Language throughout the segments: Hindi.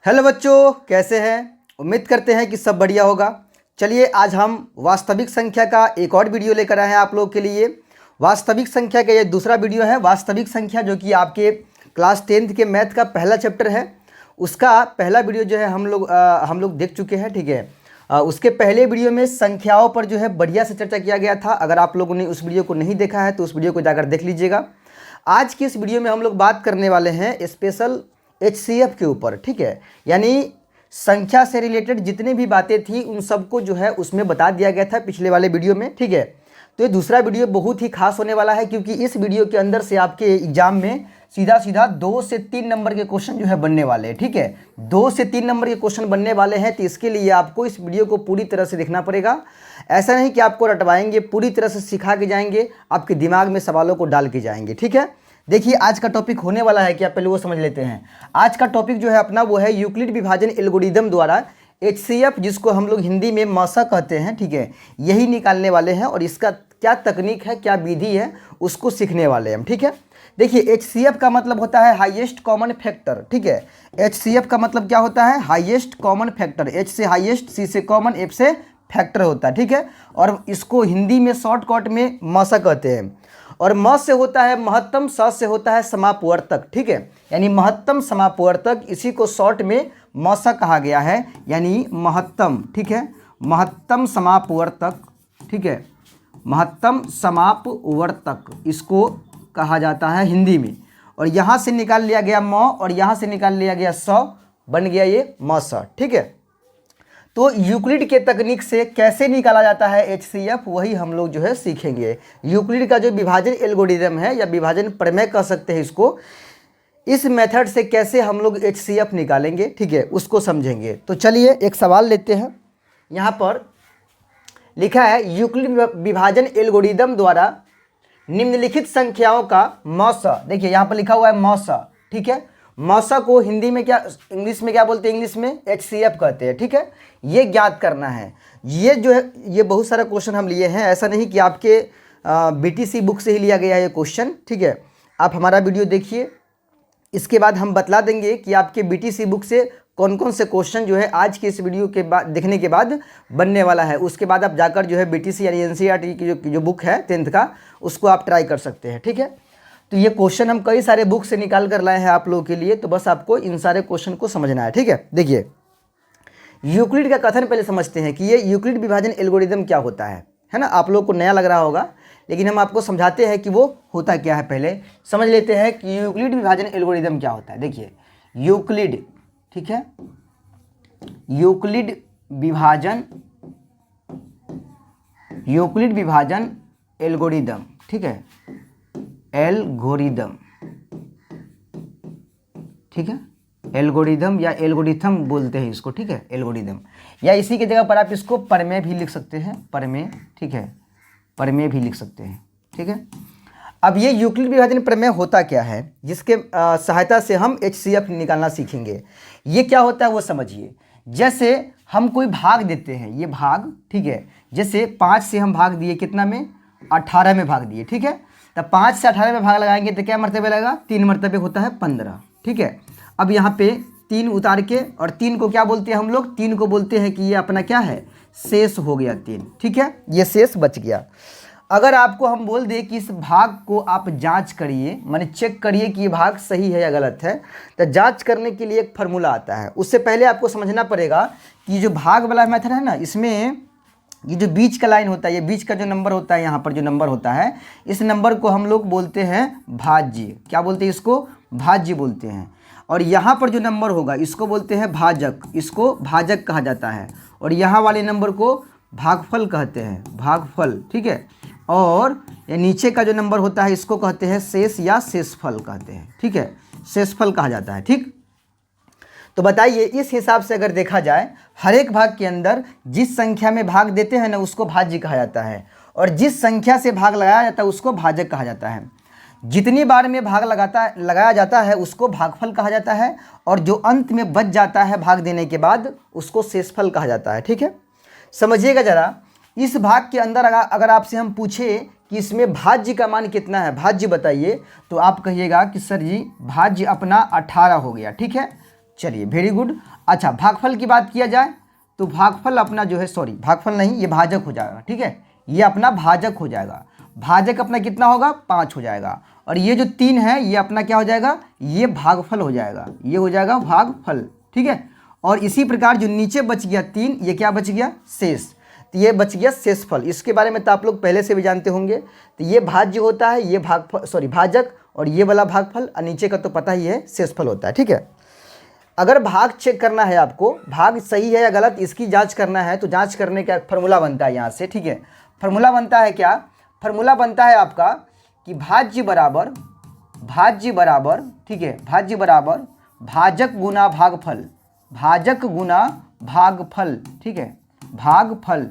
हेलो बच्चों, कैसे हैं। उम्मीद करते हैं कि सब बढ़िया होगा। चलिए आज हम वास्तविक संख्या का एक और वीडियो लेकर आए हैं आप लोगों के लिए। वास्तविक संख्या का ये दूसरा वीडियो है। वास्तविक संख्या जो कि आपके क्लास 10th के मैथ का पहला चैप्टर है, उसका पहला वीडियो जो है हम लोग देख चुके हैं। ठीक है, उसके पहले वीडियो में संख्याओं पर जो है बढ़िया से चर्चा किया गया था। अगर आप लोगों ने उस वीडियो को नहीं देखा है तो उस वीडियो को जाकर देख लीजिएगा। आज की इस वीडियो में हम लोग बात करने वाले हैं स्पेशल HCF के ऊपर। ठीक है, यानी संख्या से रिलेटेड जितनी भी बातें थी उन सबको जो है उसमें बता दिया गया था पिछले वाले वीडियो में। ठीक है, तो ये दूसरा वीडियो बहुत ही खास होने वाला है, क्योंकि इस वीडियो के अंदर से आपके एग्जाम में सीधा सीधा 2 से 3 नंबर के क्वेश्चन जो है बनने वाले हैं। ठीक है, 2 से 3 नंबर के क्वेश्चन बनने वाले हैं, तो इसके लिए आपको इस वीडियो को पूरी तरह से देखना पड़ेगा। ऐसा नहीं कि आपको रटवाएंगे, पूरी तरह से सिखा के जाएंगे, आपके दिमाग में सवालों को डाल के जाएंगे। ठीक है, देखिए आज का टॉपिक होने वाला है क्या, पहले वो समझ लेते हैं। आज का टॉपिक जो है अपना वो है यूक्लिड विभाजन एल्गोरिदम द्वारा HCF, जिसको हम लोग हिंदी में मासा कहते हैं। ठीक है, यही निकालने वाले हैं और इसका क्या तकनीक है, क्या विधि है, उसको सीखने वाले हैं हम। ठीक है, देखिए HCF का मतलब होता है हाईएस्ट कॉमन फैक्टर। ठीक है, HCF का मतलब क्या होता है, हाईएस्ट कॉमन फैक्टर। H से हाईएस्ट, C से कॉमन, F से फैक्टर होता है। ठीक है, और इसको हिंदी में शॉर्टकट में मासा कहते हैं। और म से होता है महत्तम, स से होता है समापवर्तक। ठीक है, यानी महत्तम समापवर्तक, इसी को शॉर्ट में मसा कहा गया है, यानी महत्तम। ठीक है, महत्तम समापवर्तक। ठीक है, महत्तम समापवर्तक इसको कहा जाता है हिंदी में। और यहाँ से निकाल लिया गया म और यहाँ से निकाल लिया गया स, बन गया ये मसा। ठीक है, तो यूक्लिड के तकनीक से कैसे निकाला जाता है HCF, वही हम लोग जो है सीखेंगे। यूक्लिड का जो विभाजन एल्गोरिदम है या विभाजन प्रमेय कह सकते हैं इसको, इस मेथड से कैसे हम लोग HCF निकालेंगे, ठीक है, उसको समझेंगे। तो चलिए एक सवाल लेते हैं। यहाँ पर लिखा है यूक्लिड विभाजन एल्गोरिदम द्वारा निम्नलिखित संख्याओं का मौसा। देखिए यहाँ पर लिखा हुआ है मौसा। ठीक है, मौसा को हिंदी में क्या, इंग्लिश में क्या बोलते हैं, इंग्लिश में HCF कहते हैं। ठीक है, ये ज्ञात करना है। ये जो है ये बहुत सारा क्वेश्चन हम लिए हैं, ऐसा नहीं कि आपके BTC बुक से ही लिया गया है ये क्वेश्चन। ठीक है, आप हमारा वीडियो देखिए, इसके बाद हम बतला देंगे कि आपके BTC बुक से कौन कौन से क्वेश्चन जो है आज के इस वीडियो के बाद देखने के बाद बनने वाला है। उसके बाद आप जाकर जो है BTC यानी NCERT की जो बुक है 10th का, उसको आप ट्राई कर सकते हैं। ठीक है, तो ये क्वेश्चन हम कई सारे बुक से निकाल कर लाए हैं आप लोगों के लिए, तो बस आपको इन सारे क्वेश्चन को समझना है। ठीक है, देखिए यूक्लिड का कथन पहले समझते हैं कि ये यूक्लिड विभाजन एल्गोरिदम क्या होता है ना। आप लोग को नया लग रहा होगा, लेकिन हम आपको समझाते हैं कि वो होता क्या है। पहले समझ लेते हैं कि यूक्लिड विभाजन एल्गोरिदम क्या होता है। देखिए यूक्लिड, ठीक है, यूक्लिड विभाजन एल्गोरिदम। ठीक है, एल्गोरिदम। ठीक है, एल्गोरिदम या एल्गोरिथम बोलते हैं इसको। ठीक है, एल्गोरिदम, या इसी की जगह पर आप इसको प्रमेय भी लिख सकते हैं, प्रमेय। ठीक है, प्रमेय भी लिख सकते हैं। ठीक है, अब ये यूक्लिड विभाजन प्रमेय होता क्या है, जिसके सहायता से हम HCF निकालना सीखेंगे। ये क्या होता है वो समझिए। जैसे हम कोई भाग देते हैं, ये भाग, ठीक है, जैसे 5 से हम भाग दिए, कितना में, 18 में भाग दिए। ठीक है, तब 5 से 18 में भाग लगाएंगे तो क्या मरतबे लगेगा, 3 मरतबे होता है 15। ठीक है, अब यहाँ पे 3 उतार के, और 3 को क्या बोलते हैं हम लोग, 3 को बोलते हैं कि ये अपना क्या है, शेष हो गया 3। ठीक है, ये शेष बच गया। अगर आपको हम बोल दें कि इस भाग को आप जांच करिए, माने चेक करिए कि ये भाग सही है या गलत है, तो जांच करने के लिए एक फार्मूला आता है। उससे पहले आपको समझना पड़ेगा कि जो भाग वाला मेथड है ना, इसमें ये जो बीच का लाइन होता है, ये बीच का जो नंबर होता है, यहाँ पर जो नंबर होता है, इस नंबर को हम लोग बोलते हैं भाज्य। क्या बोलते हैं इसको, भाज्य बोलते हैं। और यहाँ पर जो नंबर होगा इसको बोलते हैं भाजक, इसको भाजक कहा जाता है। और यहाँ वाले नंबर को भागफल कहते हैं, भागफल। ठीक है, और ये नीचे का जो नंबर होता है इसको कहते हैं शेष या शेषफल कहते हैं। ठीक है, शेषफल कहा जाता है। ठीक, तो बताइए इस हिसाब से अगर देखा जाए, हर एक भाग के अंदर जिस संख्या में भाग देते हैं ना उसको भाज्य कहा जाता है, और जिस संख्या से भाग लगाया जाता है उसको भाजक कहा जाता है। जितनी बार में भाग लगाया जाता है उसको भागफल कहा जाता है, और जो अंत में बच जाता है भाग देने के बाद उसको शेषफल कहा जाता है। ठीक है, समझिएगा ज़रा, इस भाग के अंदर अगर आपसे हम पूछे कि इसमें भाज्य का मान कितना है, भाज्य बताइए, तो आप कहिएगा कि सर जी भाज्य अपना 18 हो गया। ठीक है, चलिए वेरी गुड। अच्छा भागफल की बात किया जाए तो भागफल अपना जो है, सॉरी भागफल नहीं, ये भाजक हो जाएगा, ठीक है, ये अपना भाजक हो जाएगा। भाजक अपना कितना होगा, 5 हो जाएगा। और ये जो 3 है ये अपना क्या हो जाएगा, ये भागफल हो जाएगा, ये हो जाएगा भागफल, ठीक है। और इसी प्रकार जो नीचे बच गया 3, ये क्या बच गया, शेष, तो ये बच गया शेषफल। इसके बारे में तो आप लोग पहले से भी जानते होंगे। तो ये भाज्य होता है, ये भागफल, सॉरी भाजक, और ये वाला भागफल, और नीचे का तो पता ही है शेषफल होता है, ठीक है। अगर भाग चेक करना है आपको, भाग सही है या गलत इसकी जांच करना है, तो जांच करने का फॉर्मूला बनता है यहाँ से, ठीक है। फॉर्मूला बनता है क्या, फॉर्मूला बनता है आपका कि भाज्य बराबर, ठीक है, भाज्य बराबर भाजक गुना भागफल, भाजक गुना भागफल, ठीक है, भागफल।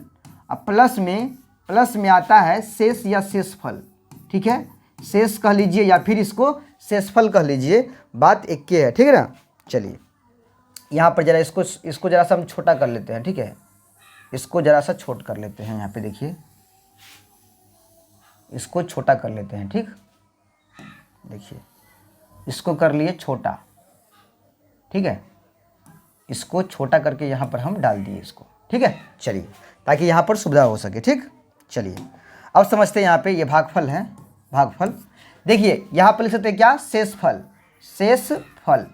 अब प्लस में आता है शेष या शेषफल, ठीक है, शेष कह लीजिए या फिर इसको शेषफल कह लीजिए, बात एक के है, ठीक है ना। चलिए यहाँ पर जरा इसको जरा सा हम छोटा कर लेते हैं, ठीक है, इसको जरा सा छोट कर लेते हैं, यहाँ पे देखिए इसको छोटा कर लेते हैं, ठीक, देखिए इसको कर लिए छोटा, ठीक है, इसको छोटा करके यहाँ पर हम डाल दिए इसको, ठीक है। चलिए ताकि यहाँ पर सुविधा हो सके, ठीक। चलिए अब समझते हैं यहाँ पे ये भागफल है, भागफल। देखिए यहाँ पर लिख सकते हैं क्या, शेषफल, शेषफल,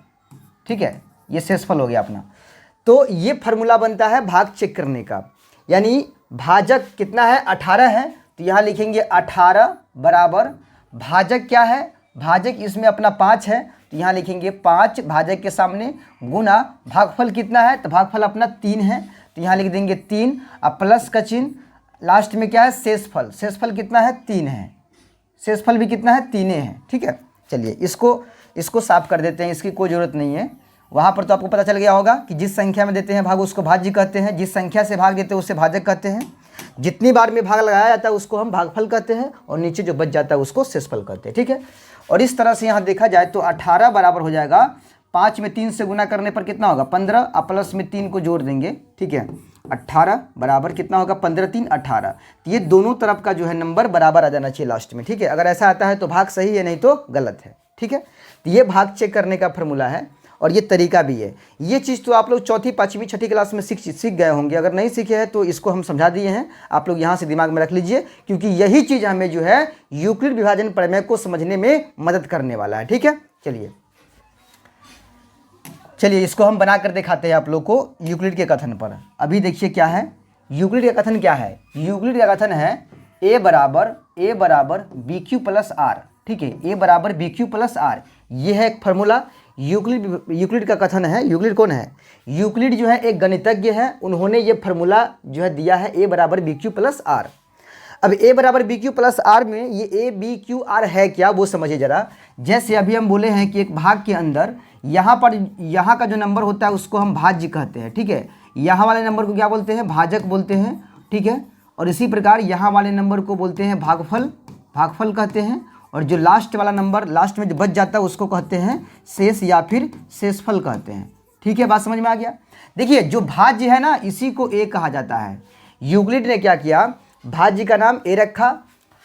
ठीक है, ये शेषफल हो गया अपना। तो ये फार्मूला बनता है भाग चेक करने का, यानी भाजक कितना है, 18 है, तो यहाँ लिखेंगे 18 बराबर भाजक क्या है, भाजक इसमें अपना 5 है, तो यहाँ लिखेंगे 5 भाजक के सामने गुना भागफल कितना है, तो भागफल अपना 3 है, तो यहाँ लिख देंगे 3। अब प्लस का चिन्ह, लास्ट में क्या है, शेषफल, शेषफल कितना है, 3 है, शेषफल भी कितना है, 3 है, ठीक है। चलिए इसको साफ कर देते हैं, इसकी कोई ज़रूरत नहीं है। वहाँ पर तो आपको पता चल गया होगा कि जिस संख्या में देते हैं भाग उसको भाज्य कहते हैं, जिस संख्या से भाग देते हैं उससे भाजक कहते हैं, जितनी बार में भाग लगाया जाता है उसको हम भागफल कहते हैं, और नीचे जो बच जाता है उसको शेषफल कहते हैं, ठीक है। और इस तरह से यहाँ देखा जाए तो 18 बराबर हो जाएगा 5 में 3 से गुना करने पर कितना होगा, 15, और प्लस में 3 को जोड़ देंगे, ठीक है। 18 बराबर कितना होगा, 15 3 18। तो ये दोनों तरफ का जो है नंबर बराबर आ जाना चाहिए लास्ट में, ठीक है। अगर ऐसा आता है तो भाग सही है, नहीं तो गलत है, ठीक है। तो ये भाग चेक करने का फॉर्मूला है और ये तरीका भी है। ये चीज़ तो आप लोग चौथी, पाँचवीं, छठी क्लास में सीख गए होंगे। अगर नहीं सीखे हैं तो इसको हम समझा दिए हैं, आप लोग यहाँ से दिमाग में रख लीजिए, क्योंकि यही चीज़ हमें जो है यूक्लिड विभाजन प्रमेय को समझने में मदद करने वाला है, ठीक है। चलिए इसको हम बना कर दिखाते हैं आप लोग को यूक्लिड के कथन पर। अभी देखिए क्या है यूक्लिड का कथन, क्या है यूक्लिड का कथन है a बराबर बी क्यू प्लस आर, ठीक है, a बराबर बी क्यू प्लस आर, ये है एक फार्मूला। यूक्लिड का कथन है। यूक्लिड कौन है, यूक्लिड जो है एक गणितज्ञ है, उन्होंने ये फार्मूला जो है दिया है a बराबर बी क्यू प्लस आर। अब a बराबर बी क्यू प्लस आर में ये a बी क्यू आर है क्या, वो समझिए जरा। जैसे अभी हम बोले हैं कि एक भाग के अंदर यहाँ का जो नंबर होता है उसको हम भाज्य कहते हैं, ठीक है, यहाँ वाले नंबर को क्या बोलते हैं, भाजक बोलते हैं, ठीक है। और इसी प्रकार यहाँ वाले नंबर को बोलते हैं भागफल कहते हैं, और जो लास्ट वाला नंबर लास्ट में जो बच जाता है उसको कहते हैं शेष या फिर शेषफल कहते हैं, ठीक है। बात समझ में आ गया। देखिए जो भाज्य है ना इसी को a कहा जाता है। यूक्लिड ने क्या किया, भाज्य का नाम a रखा,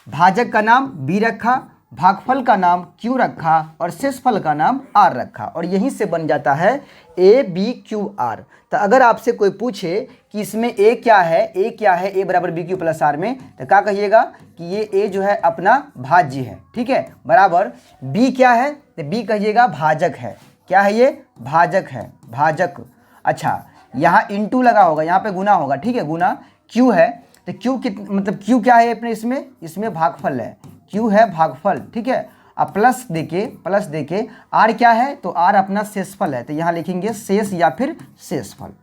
भाजक का नाम b रखा, भागफल का नाम q रखा और शेषफल का नाम r रखा, और यहीं से बन जाता है a b q r। तो अगर आपसे कोई पूछे कि इसमें a क्या है, a बराबर बी क्यू प्लस आर में, तो क्या कहिएगा कि ये a जो है अपना भाज्य है, ठीक है, बराबर b क्या है, तो b कहिएगा भाजक है। क्या है ये, भाजक है, भाजक। अच्छा यहाँ इंटू लगा होगा, यहाँ पे गुना होगा, ठीक है, गुना q है, तो q मतलब q क्या है अपने इसमें भागफल है, q है भागफल, ठीक है। अब प्लस देके r क्या है, तो r अपना शेषफल है, तो यहाँ लिखेंगे शेष या फिर शेषफल।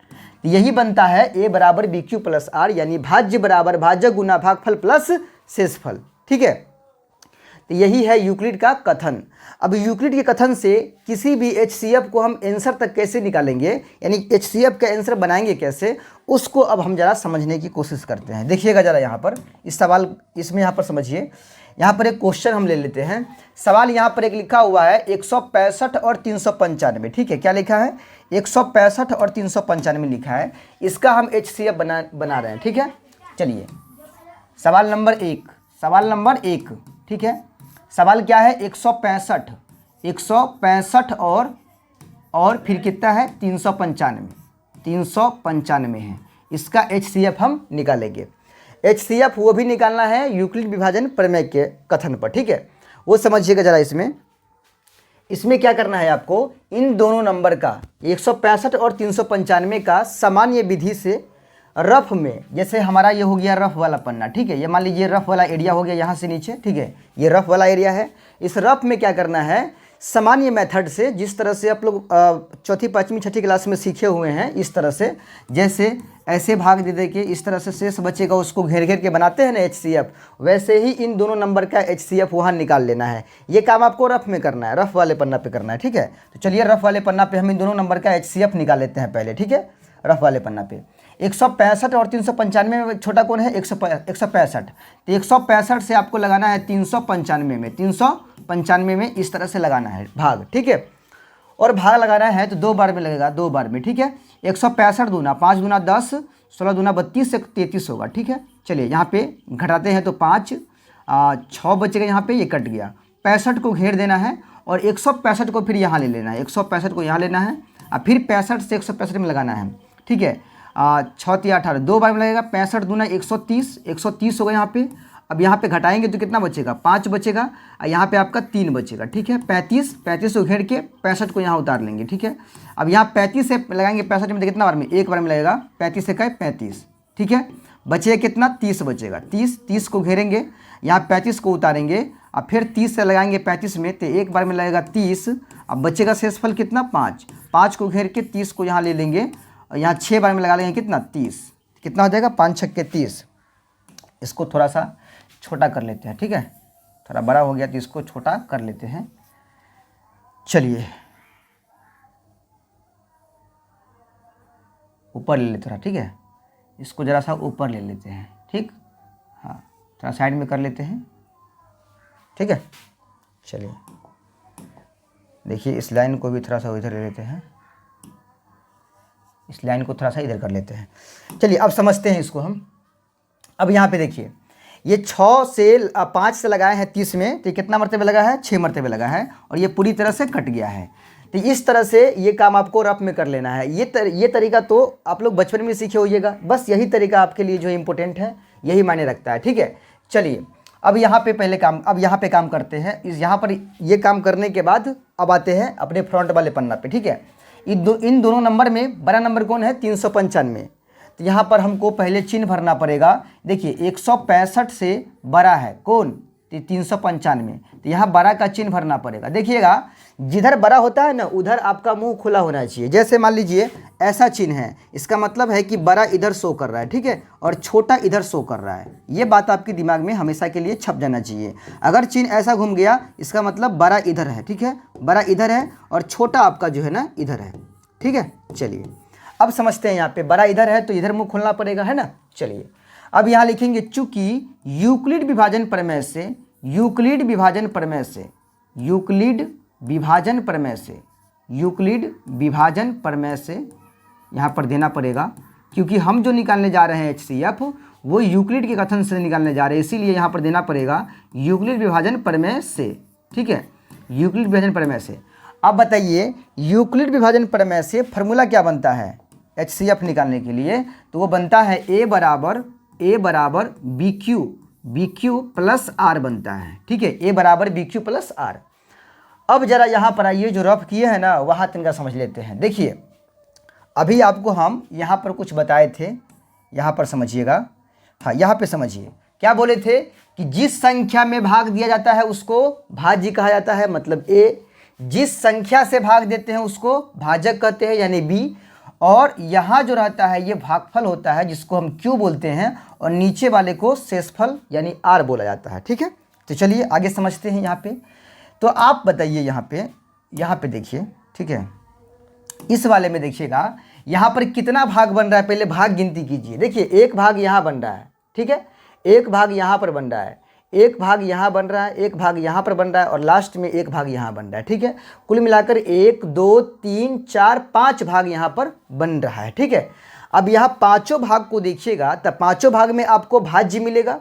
तो यही बनता है a बराबर बी क्यू प्लस आर, यानी भाज्य बराबर भाजक गुना भागफल प्लस शेषफल, ठीक है। तो यही है यूक्लिड का कथन। अब यूक्लिड के कथन से किसी भी HCF को हम आंसर तक कैसे निकालेंगे, यानी HCF का आंसर बनाएंगे कैसे, उसको अब हम ज़रा समझने की कोशिश करते हैं। देखिएगा ज़रा यहाँ पर इस सवाल, इसमें यहाँ पर समझिए, यहाँ पर एक क्वेश्चन हम ले लेते हैं। सवाल यहाँ पर एक लिखा हुआ है 165 और 395, ठीक है, क्या लिखा है 165 और 395 लिखा है। इसका हम HCF बना रहे हैं, ठीक है। चलिए सवाल नंबर एक, ठीक है। सवाल क्या है 165 और और फिर कितना है 395 है। इसका HCF हम निकालेंगे। HCF वो भी निकालना है यूक्लिड विभाजन प्रमेय के कथन पर, ठीक है। वो समझिएगा ज़रा। इसमें क्या करना है आपको, इन दोनों नंबर का 165 और 395 का सामान्य विधि से रफ में, जैसे हमारा ये हो गया रफ वाला पन्ना, ठीक है। ये मान लीजिए रफ वाला एरिया हो गया यहाँ से नीचे, ठीक है। ये रफ वाला एरिया है। इस रफ में क्या करना है, सामान्य मेथड से, जिस तरह से आप लोग चौथी पाँचवीं छठी क्लास में सीखे हुए हैं, इस तरह से, जैसे ऐसे भाग दे के इस तरह से शेष बचेगा, उसको घेर घेर के बनाते हैं ना HCF, वैसे ही इन दोनों नंबर का HCF वहाँ निकाल लेना है। ये काम आपको रफ में करना है, रफ वाले पन्ना पे करना है, ठीक है। तो चलिए रफ वाले पन्ना पे हम इन दोनों नंबर का HCF निकाल लेते हैं पहले, ठीक है। रफ वाले पन्ना पे 165 और 395 में छोटा कौन है, 165। तो 165 से आपको लगाना है 395 में, 395 में इस तरह से लगाना है भाग, ठीक है। और भाग लगाना है तो 2 बार में लगेगा, 2 बार में, ठीक है। 165 दूना 5 दूना 10, 16 दूना 32 से 33 होगा, ठीक है। चलिए यहाँ पे घटाते हैं तो 5, 6 बचेगा, यहाँ पे ये कट गया। 65 को घेर देना है और 165 को फिर यहाँ ले लेना है, 165 को यहाँ लेना है और फिर 65 से 165 में लगाना है, ठीक है। 6 3 18, 2 बार में लगेगा। 65 दूना 130, 130 होगा यहाँ पे। अब यहाँ पे घटाएंगे तो कितना बचेगा, 5 बचेगा और यहाँ पे आपका 3 बचेगा, ठीक है। 35 को घेर के 65 को यहाँ उतार लेंगे, ठीक है। अब यहाँ 35 से लगाएंगे 65 में, तो कितना बार में, 1 बार में लगेगा। 35 से 35, ठीक है। बचेगा कितना, 30 बचेगा। 30 को घेरेंगे, यहाँ 35 को उतारेंगे और फिर 30 से लगाएंगे 35 में, तो 1 बार में लगेगा 30। अब बचेगा शेषफल कितना, 5 को घेर के 30 को यहाँ ले लेंगे और यहाँ 6 बार में लगा लेंगे कितना, 30। कितना हो जाएगा, 5 छक्के 30। इसको थोड़ा सा छोटा कर लेते हैं, ठीक है। थोड़ा बड़ा हो गया तो इसको छोटा कर लेते हैं। चलिए ऊपर ले लेते हैं, ठीक है। इसको ज़रा सा ऊपर ले लेते हैं, ठीक। हाँ, थोड़ा साइड में कर लेते हैं, ठीक है। चलिए देखिए, इस लाइन को भी थोड़ा सा इधर ले लेते हैं, इस लाइन को थोड़ा सा इधर कर लेते हैं। चलिए अब समझते हैं इसको हम। अब यहाँ पे देखिए, ये 6 से 5 से लगाए हैं 30 में, तो कितना मरतबे लगा है, 6 मरतबे लगा है और ये पूरी तरह से कट गया है। तो इस तरह से ये काम आपको रफ में कर लेना है। ये तरीका तो आप लोग बचपन में सीखे होइएगा, बस यही तरीका आपके लिए जो इम्पोर्टेंट है, यही मायने रखता है, ठीक है। चलिए अब यहाँ पे पहले काम, अब यहाँ पे काम करते हैं। यहाँ पर ये काम करने के बाद अब आते हैं अपने फ्रंट वाले पन्ना पे, ठीक है। इन दोनों नंबर में बड़ा नंबर कौन है, 395। तो यहाँ पर हमको पहले चिन्ह भरना पड़ेगा। देखिए 165 से बड़ा है कौन, 395। तो यहाँ बड़ा का चिन्ह भरना पड़ेगा। देखिएगा जिधर बड़ा होता है ना, उधर आपका मुंह खुला होना चाहिए। जैसे मान लीजिए ऐसा चिन्ह है, इसका मतलब है कि बड़ा इधर शो कर रहा है, ठीक है, और छोटा इधर शो कर रहा है। ये बात आपके दिमाग में हमेशा के लिए छप जाना चाहिए। अगर चिन्ह ऐसा घूम गया, इसका मतलब बड़ा इधर है, ठीक है, बड़ा इधर है और छोटा आपका जो है ना इधर है, ठीक है। चलिए अब समझते हैं, यहाँ पे बड़ा इधर है तो इधर मुंह खोलना पड़ेगा, है ना। चलिए अब यहाँ लिखेंगे, चूंकि यूक्लिड विभाजन प्रमेय से, यूक्लिड विभाजन प्रमेय से, यूक्लिड विभाजन प्रमेय से, यूक्लिड विभाजन प्रमेय से यहाँ पर देना पड़ेगा, क्योंकि हम जो निकालने जा रहे हैं HCF वो यूक्लिड के कथन से निकालने जा रहे हैं, इसीलिए यहाँ पर देना पड़ेगा यूक्लिड विभाजन प्रमेय से, ठीक है, यूक्लिड विभाजन प्रमेय से। अब बताइए +यूक्लिड विभाजन प्रमेय से फार्मूला क्या बनता है HCF निकालने के लिए, तो वो बनता है A बराबर BQ प्लस R बनता है, ठीक है। A बराबर BQ प्लस R। अब जरा यहाँ पर आइए, जो रफ किए हैं ना वहाँ तिनका समझ लेते हैं। देखिए अभी आपको हम यहाँ पर कुछ बताए थे, यहाँ पर समझिएगा। हाँ, यहाँ पे समझिए क्या बोले थे कि जिस संख्या में भाग दिया जाता है उसको भाज्य कहा जाता है, मतलब A। जिस संख्या से भाग देते हैं उसको भाजक कहते हैं, यानी B। और यहाँ जो रहता है ये भागफल होता है, जिसको हम Q बोलते हैं, और नीचे वाले को शेषफल यानी R बोला जाता है, ठीक है। तो चलिए आगे समझते हैं। यहाँ पे तो आप बताइए, यहाँ पे देखिए, ठीक है, इस वाले में देखिएगा यहाँ पर कितना भाग बन रहा है, पहले भाग गिनती कीजिए। देखिए एक भाग यहाँ बन रहा है, ठीक है, एक भाग यहाँ पर बन रहा है, एक भाग यहाँ बन रहा है, एक भाग यहाँ पर बन रहा है और लास्ट में एक भाग यहाँ बन रहा है, ठीक है। कुल मिलाकर 1 2 3 4 5 भाग यहाँ पर बन रहा है, ठीक है। अब यहाँ पांचों भाग को देखिएगा, तब पांचों भाग में आपको भाज्य मिलेगा,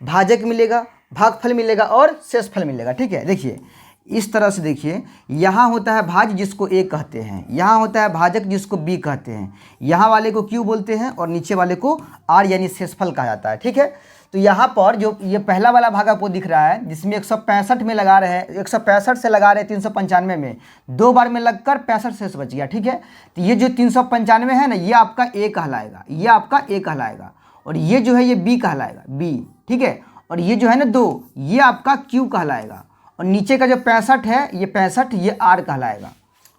भाजक मिलेगा, भागफल मिलेगा और शेषफल मिलेगा, ठीक है। देखिए इस तरह से देखिए, यहाँ होता है भाज्य जिसको ए कहते हैं, यहाँ होता है भाजक जिसको बी कहते हैं, यहाँ वाले को क्यू बोलते हैं और नीचे वाले को आर यानी शेषफल कहा जाता है। ठीक है, तो यहाँ पर जो ये पहला वाला भाग आपको दिख रहा है जिसमें 165 में लगा रहे हैं, 165 से लगा रहे हैं 395 में, 2 बार में लगकर 65 शेष बच गया। ठीक है, तो ये जो 395 है ना, ये आपका ए कहलाएगा, ये आपका ए कहलाएगा, और ये जो है ये बी कहलाएगा, बी। ठीक है, और ये जो है ना 2, ये आपका क्यू कहलाएगा, और नीचे का जो 65 है ये 65 ये आर कहलाएगा।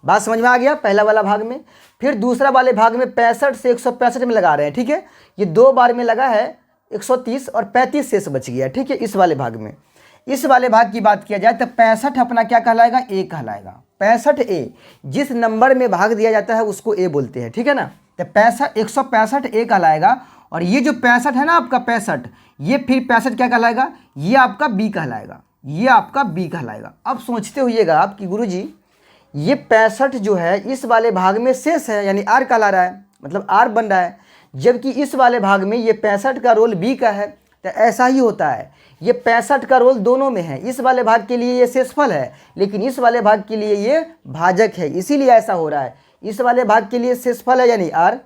बात समझ में आ गया पहला वाला भाग में। फिर दूसरा वाले भाग में 65 से 165 में लगा रहे हैं। ठीक है, ये 2 बार में लगा है 130 और 35 शेष बच गया। ठीक है, इस वाले भाग में, इस वाले भाग की बात किया जाए तो 65 अपना क्या कहलाएगा, ए कहलाएगा। 65 ए, जिस नंबर में भाग दिया जाता है उसको ए बोलते हैं। ठीक है ना, तो 165 ए कहलाएगा, और ये जो 65 है ना आपका 65, ये फिर 65 क्या कहलाएगा, ये आपका बी कहलाएगा, ये आपका बी कहलाएगा। अब सोचते होइएगा आप कि गुरुजी ये 65 जो है इस वाले भाग में शेष है, यानी आर कहला रहा है, मतलब आर बन रहा है, जबकि इस वाले भाग में ये 65 का रोल बी का है। तो ऐसा ही होता है, ये 65 का रोल दोनों में है। इस वाले भाग के लिए ये शेषफल है, लेकिन इस वाले भाग के लिए ये भाजक है, इसीलिए ऐसा हो रहा है। इस वाले भाग के लिए शेषफल है यानी आर,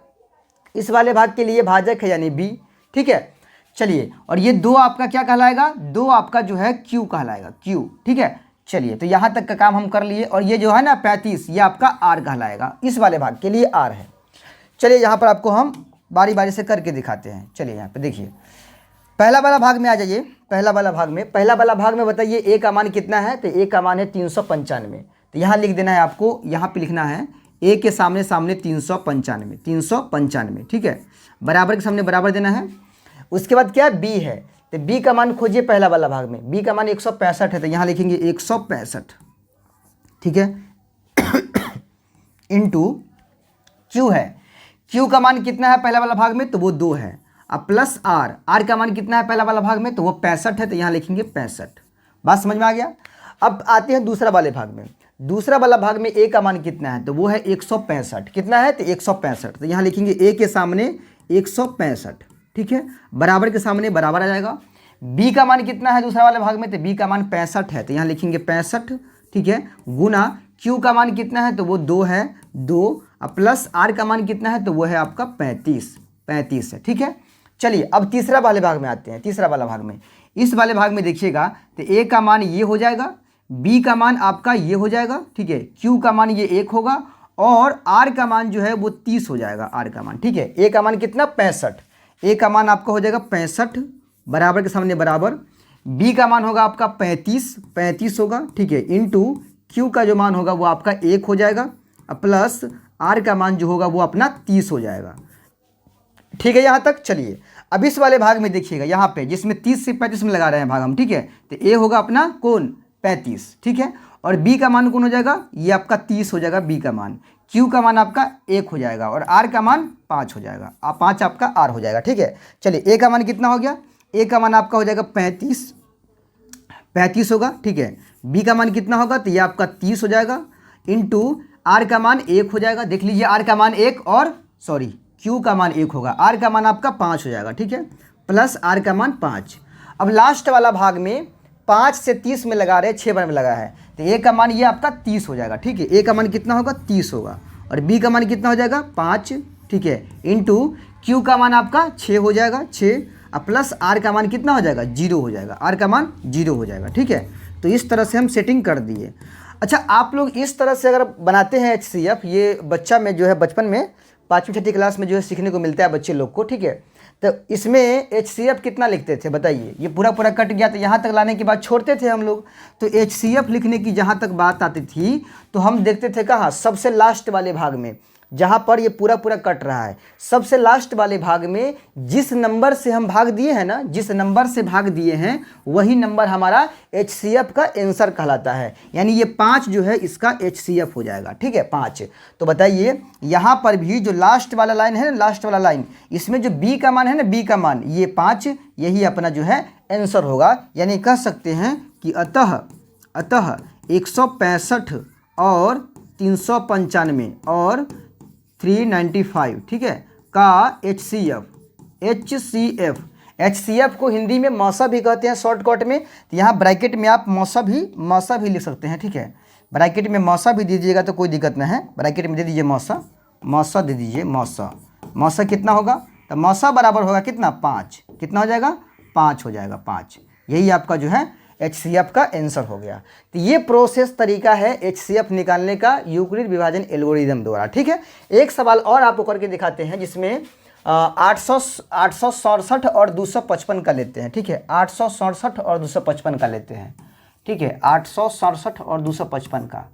इस वाले भाग के लिए भाजक है यानी बी। ठीक है, चलिए, और ये 2 आपका क्या कहलाएगा, 2 आपका जो है क्यू कहलाएगा, क्यू। ठीक है, चलिए, तो यहाँ तक का काम हम कर लिए, और ये जो है ना 35, ये आपका आर कहलाएगा, इस वाले भाग के लिए आर है। चलिए, यहाँ पर आपको हम बारी बारी से करके दिखाते हैं। चलिए, यहाँ पे देखिए, पहला वाला भाग में आ जाइए। पहला वाला भाग में बताइए ए का मान कितना है, तो ए का मान है 395। तो यहाँ लिख देना है आपको, यहाँ पे लिखना है ए के सामने 395। ठीक है, बराबर के सामने बराबर देना है। उसके बाद क्या है, बी है, तो बी का मान खोजिए पहला वाला भाग में। बी का मान 165 है, तो यहाँ लिखेंगे 165। ठीक है, इंटू क्यू है, क्यू का मान कितना है पहला वाला भाग में, तो वो 2 है, अब प्लस आर, आर का मान कितना है पहला वाला भाग में, तो वो 65 है, तो यहाँ लिखेंगे 65। बात समझ में आ गया। अब आते हैं दूसरा वाले भाग में। दूसरा वाला भाग में ए का मान कितना है, तो वो है 165। कितना है, तो 165, तो यहाँ लिखेंगे ए के सामने 165। ठीक है, बराबर के सामने बराबर आ जाएगा। बी का मान कितना है दूसरा वाले भाग में, तो बी का मान 65 है, तो यहाँ लिखेंगे 65। ठीक है, गुना क्यू का मान कितना है, तो वो 2 है, 2, अब प्लस आर का मान कितना है, तो वो है आपका 35 है। ठीक है, चलिए, अब तीसरा वाले भाग में आते हैं। तीसरा वाला भाग में, इस वाले भाग में देखिएगा, तो ए का मान ये हो जाएगा, बी का मान आपका ये हो जाएगा। ठीक है, क्यू का मान ये 1 होगा, और आर का मान जो है वो 30 हो जाएगा, आर का मान। ठीक है, ए का मान कितना, 65, ए का मान आपका हो जाएगा 65, बराबर के सामने बराबर। बी का मान होगा आपका 35 होगा। ठीक है, इंटू क्यू का जो मान होगा वो आपका 1 हो जाएगा, प्लस आर का मान जो होगा वो अपना 30 हो जाएगा। ठीक है, यहाँ तक। चलिए, अब इस वाले भाग में देखिएगा, यहाँ पे जिसमें 30 से 35 में लगा रहे हैं भाग हम। ठीक है, तो ए होगा अपना कौन, 35। ठीक है, और बी का मान कौन हो जाएगा, ये आपका 30 हो जाएगा बी का मान। क्यू का मान आपका 1 हो जाएगा, और आर का मान 5 हो जाएगा, 5 आपका आर हो जाएगा। ठीक है, चलिए, ए का मान कितना हो गया, ए का मान आपका हो जाएगा 35 होगा। ठीक है, बी का मान कितना होगा, तो ये आपका 30 हो जाएगा, इंटू आर का मान 1 हो जाएगा। देख लीजिए, आर का मान 1, और सॉरी क्यू का मान 1 होगा, आर का मान आपका 5 हो जाएगा। ठीक है, प्लस आर का मान 5। अब लास्ट वाला भाग में 5 से 30 में लगा रहे, 6 बार में लगा है, तो ए का मान ये आपका 30 हो जाएगा। ठीक है, ए का मान कितना होगा, 30 होगा, और बी का मान कितना हो जाएगा, 5। ठीक है, इंटू क्यू का मान आपका 6 हो जाएगा, 6, अब प्लस आर का मान कितना हो जाएगा, 0 हो जाएगा, आर का मान 0 हो जाएगा। ठीक है, तो इस तरह से हम सेटिंग कर दिए। अच्छा, आप लोग इस तरह से अगर बनाते हैं HCF, ये बच्चा में जो है बचपन में 5वीं 6ठी क्लास में जो है सीखने को मिलता है बच्चे लोग को। ठीक है, तो इसमें HCF कितना लिखते थे बताइए, ये पूरा पूरा कट गया, तो यहाँ तक लाने के बाद छोड़ते थे हम लोग। तो HCF लिखने की जहाँ तक बात आती थी, तो हम देखते थे कहाँ, सबसे लास्ट वाले भाग में, जहाँ पर ये पूरा पूरा कट रहा है, सबसे लास्ट वाले भाग में जिस नंबर से हम भाग दिए हैं ना, जिस नंबर से भाग दिए हैं वही नंबर हमारा HCF का आंसर कहलाता है। यानी ये 5 जो है इसका HCF हो जाएगा। ठीक है, 5। तो बताइए, यहाँ पर भी जो लास्ट वाला लाइन है ना, लास्ट वाला लाइन, इसमें जो B का मान है ना, B का मान ये 5, यही अपना जो है आंसर होगा। यानी कह सकते हैं कि अतः 165 और 395 और 395, ठीक है, का HCF HCF को हिंदी में मौसा भी कहते हैं शॉर्टकट में, तो यहाँ ब्रैकेट में आप मौसा भी लिख सकते हैं, ठीक है। ब्रैकेट में मौसा भी दे दीजिएगा तो कोई दिक्कत नहीं है, ब्रैकेट में दे दीजिए मौसा दे दीजिए मौसा कितना होगा, तो मौसा बराबर होगा कितना 5, कितना हो जाएगा 5 हो जाएगा 5। यही आपका जो है HCF का आंसर हो गया। तो ये प्रोसेस तरीका है HCF निकालने का यूक्लिड विभाजन एल्गोरिदम द्वारा, ठीक है। एक सवाल और आपको करके दिखाते हैं जिसमें 867 और 255 का लेते हैं, ठीक है। 867 और 255 का लेते हैं, ठीक है। 867 और 255 का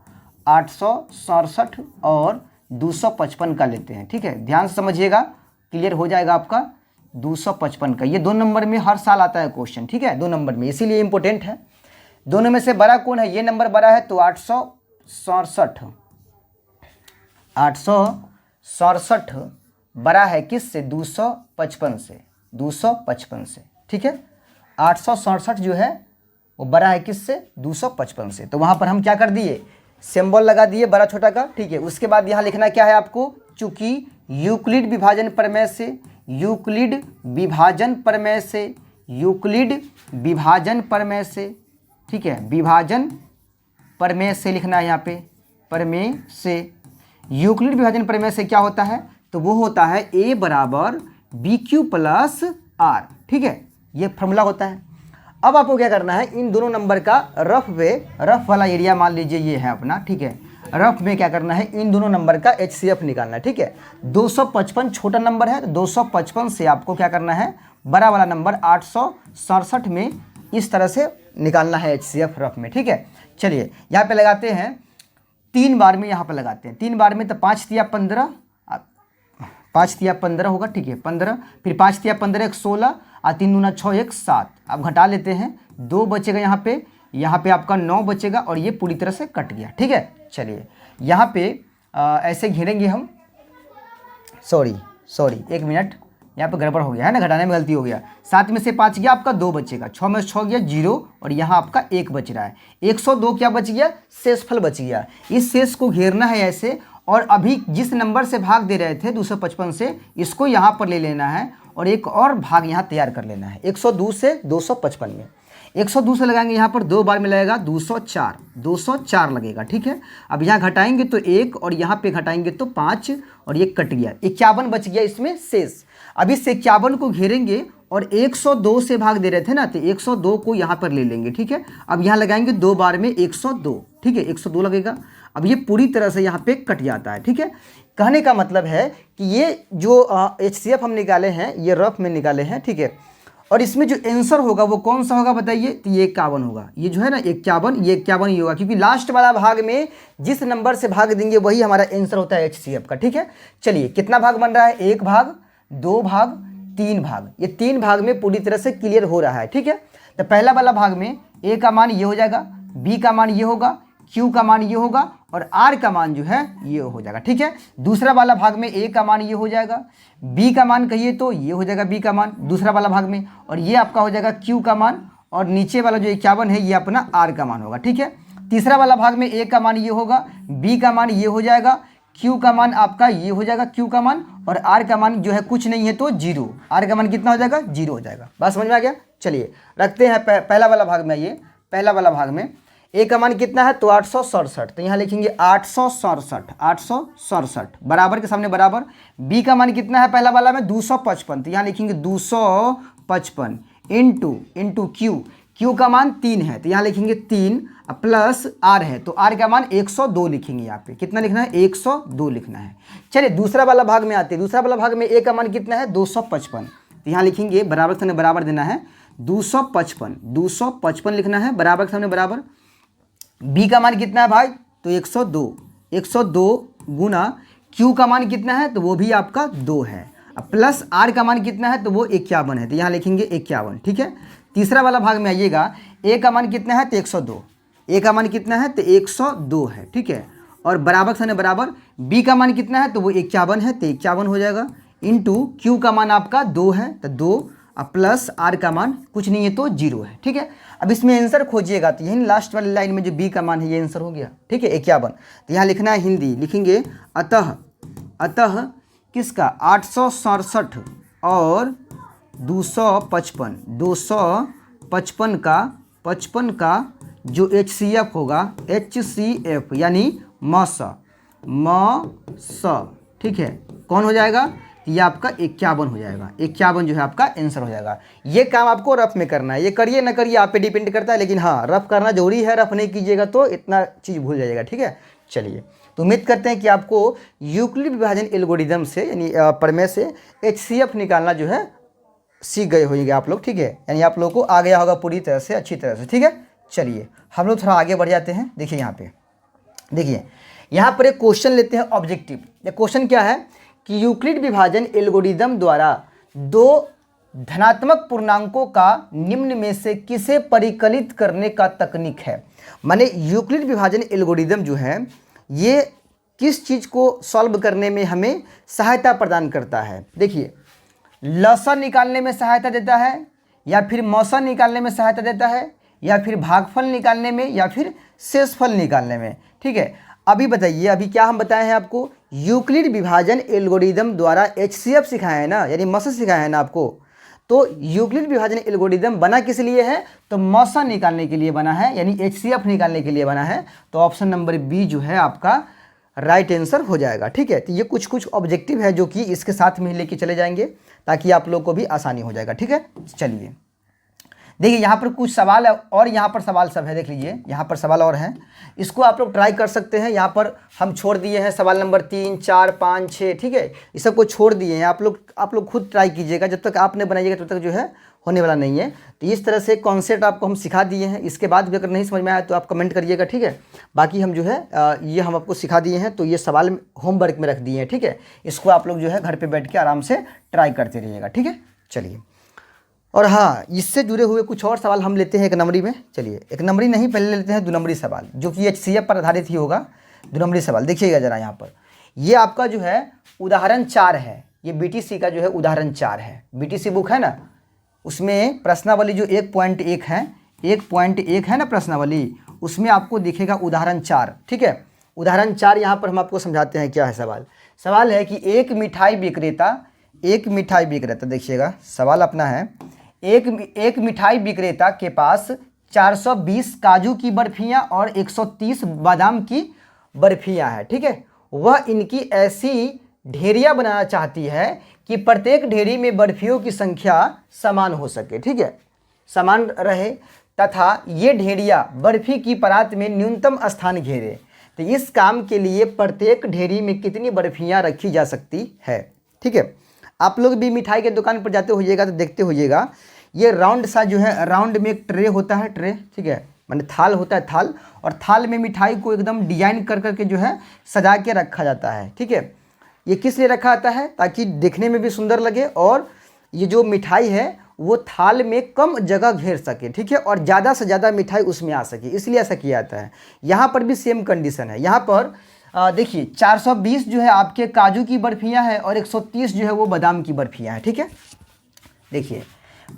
867 और 255 का लेते हैं, ठीक है। ध्यान से समझिएगा, क्लियर हो जाएगा आपका। 255 का ये 2 नंबर में हर साल आता है क्वेश्चन, ठीक है, 2 नंबर में, इसीलिए इंपॉर्टेंट है। दोनों में से बड़ा कौन है, ये नंबर बड़ा है तो 867 बड़ा है किससे, 255 से, ठीक है। 867 जो है वो बड़ा है किससे, 255 से। तो वहाँ पर हम क्या कर दिए, सिंबल लगा दिए बड़ा छोटा का, ठीक है। उसके बाद यहाँ लिखना क्या है आपको, चूंकि यूक्लिड विभाजन प्रमेय से, यूक्लिड विभाजन प्रमेय से, ठीक है, विभाजन प्रमेय से लिखना है यहाँ पे, प्रमेय से। यूक्लिड विभाजन प्रमेय से क्या होता है, तो वो होता है A बराबर BQ प्लस R, ठीक है, ये फॉर्मूला होता है। अब आपको क्या करना है, इन दोनों नंबर का रफ वाला एरिया मान लीजिए ये है अपना, ठीक है। रफ में क्या करना है, इन दोनों नंबर का HCF निकालना है, ठीक है। 255 छोटा नंबर है तो 255 से आपको क्या करना है, बड़ा वाला नंबर 867 में इस तरह से निकालना है HCF रफ में, ठीक है। चलिए यहाँ पे लगाते हैं 3 बार में, यहाँ पे लगाते हैं 3 बार में, तो 5 तिया 15, 5 तिया 15 होगा, ठीक है 15, फिर 5 तिया 15 1 16 और 3 दूना 6 1 7। अब घटा लेते हैं, 2 बचेगा यहाँ पे आपका 9 बचेगा और ये पूरी तरह से कट गया, ठीक है। चलिए यहाँ पे ऐसे घेरेंगे हम, सॉरी 1 मिनट, यहाँ पे गड़बड़ हो गया है ना, घटाने में गलती हो गया। 7 में से 5 गया आपका 2 बचेगा, 6 में से 6 गया 0 और यहाँ आपका 1 बच रहा है। 102 क्या बच गया, शेषफल बच गया। इस शेष को घेरना है ऐसे, और अभी जिस नंबर से भाग दे रहे थे 255 से, इसको यहाँ पर ले लेना है और एक और भाग यहाँ तैयार कर लेना है 102 से 255 में। 102 से लगाएंगे यहाँ पर 2 बार में लगेगा 204 लगेगा, ठीक है। अब यहाँ घटाएंगे तो 1 और यहाँ पे घटाएंगे तो 5 और ये कट गया, 51 बच गया इसमें शेष। अब इस 51 को घेरेंगे और 102 से भाग दे रहे थे ना, तो 102 को यहाँ पर ले लेंगे, ठीक है। अब यहाँ लगाएंगे 2 बार में 102, ठीक है, 102 लगेगा। अब ये पूरी तरह से यहाँ पे कट जाता है, ठीक है। कहने का मतलब है कि ये जो HCF हम निकाले हैं ये रफ में निकाले हैं, ठीक है। और इसमें जो आंसर होगा वो कौन सा होगा बताइए, तो ये 51 होगा। ये जो है ना 51, ये 51 ही होगा, क्योंकि लास्ट वाला भाग में जिस नंबर से भाग देंगे वही हमारा आंसर होता है HCF का, ठीक है। चलिए कितना भाग बन रहा है, 1 भाग, 2 भाग, 3 भाग। ये 3 भाग में पूरी तरह से क्लियर हो रहा है, ठीक है। तो पहला वाला भाग में A का मान ये हो जाएगा, B का मान ये होगा, Q का मान ये होगा और R का मान जो है ये हो जाएगा, ठीक है। दूसरा वाला भाग में A का मान ये हो जाएगा, B का मान कहिए तो ये हो जाएगा B का मान दूसरा वाला भाग में, और ये आपका हो जाएगा Q का मान, और नीचे वाला जो 51 है ये अपना R का मान होगा, ठीक है। तीसरा वाला भाग में A का मान ये होगा, B का मान ये हो जाएगा, Q का मान आपका ये हो जाएगा Q का मान, और R का मान जो है कुछ नहीं है तो 0। R का मान कितना हो जाएगा, 0 हो जाएगा। बात समझ में आ गया। चलिए रखते हैं पहला वाला भाग में, ये पहला वाला भाग में A का मान कितना है तो 867, तो यहाँ लिखेंगे 867 बराबर के सामने बराबर। B का मान कितना है पहला वाला में 255, तो यहाँ लिखेंगे 255 इंटू Q का मान 3 है तो यहाँ लिखेंगे 3 प्लस R है तो R का मान 102 लिखेंगे। यहाँ पे कितना लिखना है, 102 लिखना है। चलिए दूसरा वाला भाग में आते हैं। दूसरा वाला भाग में A का मान कितना है 255, तो यहाँ लिखेंगे बराबर के सामने बराबर देना है 255 लिखना है बराबर के सामने बराबर। B का मान कितना है भाई तो 102 गुना Q का मान कितना है तो वो भी आपका 2 है, प्लस R का मान कितना है तो वो 51 है, तो यहाँ लिखेंगे 51, ठीक है। तीसरा वाला भाग में आइएगा, A का मान कितना है तो 102, A का मान कितना है तो 102 है, ठीक है। और बराबर से बराबर B का मान कितना है तो वो 51 है तो 51 हो जाएगा, इंटू Q का मान आपका 2 है तो 2 प्लस R का मान कुछ नहीं है तो 0 है, ठीक है। अब इसमें आंसर खोजिएगा तो यही लास्ट वाली लाइन में जो B का मान है ये आंसर हो गया, ठीक है 51। तो यहाँ लिखना है हिंदी, लिखेंगे अतः किसका 867 और 255 का 55 का जो HCF होगा, HCF यानी मस, ठीक है, कौन हो जाएगा, ये आपका 51 हो जाएगा। 51 जो है आपका आंसर हो जाएगा। ये काम आपको रफ में करना है, ये करिए ना करिए आप पे डिपेंड करता है, लेकिन हाँ रफ करना जरूरी है, रफ नहीं कीजिएगा तो इतना चीज़ भूल जाइएगा। ठीक है, चलिए, तो उम्मीद करते हैं कि आपको यूक्लिड विभाजन एल्गोरिदम से यानी प्रमेय से HCF निकालना जो है सीख गए होंगे आप लोग। ठीक है, यानी आप लोगों को आ गया होगा पूरी तरह से, अच्छी तरह से। ठीक है, चलिए हम लोग थोड़ा आगे बढ़ जाते हैं। देखिए यहाँ पे, देखिए यहाँ पर एक क्वेश्चन लेते हैं ऑब्जेक्टिव। ये क्वेश्चन क्या है कि यूक्लिड विभाजन एल्गोरिदम द्वारा दो धनात्मक पूर्णांकों का निम्न में से किसे परिकलित करने का तकनीक है। माने यूक्लिड विभाजन एल्गोरिदम जो है ये किस चीज़ को सॉल्व करने में हमें सहायता प्रदान करता है। देखिए, लसा निकालने में सहायता देता है, या फिर मौसा निकालने में सहायता देता है, या फिर भागफल निकालने में, या फिर शेषफल निकालने में। ठीक है, अभी बताइए, अभी क्या हम बताए हैं आपको, यूक्लिड विभाजन एल्गोरिदम द्वारा HCF सिखाया है ना, यानी मौसा सिखाया है ना आपको। तो यूक्लिड विभाजन एल्गोरिदम बना किस लिए है, तो मौसा निकालने के लिए बना है, यानी HCF निकालने के लिए बना है। तो ऑप्शन नंबर बी जो है आपका राइट आंसर हो जाएगा। ठीक है, तो ये कुछ कुछ ऑब्जेक्टिव है जो कि इसके साथ में लेके चले जाएंगे ताकि आप लोग को भी आसानी हो जाएगा। ठीक है, चलिए देखिए यहाँ पर कुछ सवाल है और यहाँ पर सवाल सब है, देख लीजिए यहाँ पर सवाल और हैं, इसको आप लोग ट्राई कर सकते हैं। यहाँ पर हम छोड़ दिए हैं सवाल नंबर 3, 4, 5, 6। ठीक है, ये सब को छोड़ दिए हैं, आप लोग खुद ट्राई कीजिएगा, जब तक आप नहीं बनाइएगा तब तक जो है होने वाला नहीं है। तो इस तरह से कॉन्सेप्ट आपको हम सिखा दिए हैं, इसके बाद भी अगर नहीं समझ में आया तो आप कमेंट करिएगा। ठीक है, बाकी हम जो है ये हम आपको सिखा दिए हैं, तो ये सवाल होमवर्क में रख दिए हैं। ठीक है, इसको आप लोग जो है घर पे बैठ के आराम से ट्राई करते रहिएगा। ठीक है, चलिए, और हाँ इससे जुड़े हुए कुछ और सवाल हम लेते हैं एक नंबरी में। चलिए, एक नंबरी नहीं, पहले लेते हैं 2 नंबरी सवाल, जो कि HCF पर आधारित ही होगा। 2 नंबरी सवाल देखिएगा ज़रा यहाँ पर, ये आपका जो है उदाहरण 4 है, ये BTC का जो है उदाहरण 4 है। BTC बुक है ना, उसमें प्रश्नावली जो 1.1 है, 1.1 है ना प्रश्नावली, उसमें आपको दिखेगा उदाहरण 4। ठीक है, उदाहरण 4 यहाँ पर हम आपको समझाते हैं क्या है सवाल। सवाल है कि एक मिठाई विक्रेता, देखिएगा सवाल अपना है, एक मिठाई विक्रेता के पास 420 काजू की बर्फियाँ और 130 बादाम की बर्फियाँ हैं। ठीक है, वह इनकी ऐसी ढेरियाँ बनाना चाहती है कि प्रत्येक ढेरी में बर्फियों की संख्या समान हो सके। ठीक है, समान रहे तथा ये ढेरियाँ बर्फी की परात में न्यूनतम स्थान घेरे। तो इस काम के लिए प्रत्येक ढेरी में कितनी बर्फियाँ रखी जा सकती है। ठीक है, आप लोग भी मिठाई के दुकान पर जाते होइएगा तो देखते होइएगा, ये राउंड सा जो है, राउंड में एक ट्रे होता है, ट्रे। ठीक है, माने थाल होता है, थाल, और थाल में मिठाई को एकदम डिजाइन कर करके जो है सजा के रखा जाता है। ठीक है, ये किस लिए रखा जाता है, ताकि देखने में भी सुंदर लगे और ये जो मिठाई है वो थाल में कम जगह घेर सके। ठीक है, और ज़्यादा से ज़्यादा मिठाई उसमें आ सके, इसलिए ऐसा किया जाता है। यहाँ पर भी सेम कंडीशन है। यहाँ पर देखिए 420 जो है आपके काजू की बर्फियाँ हैं और 130 जो है वो बादाम की बर्फियाँ हैं। ठीक है, देखिए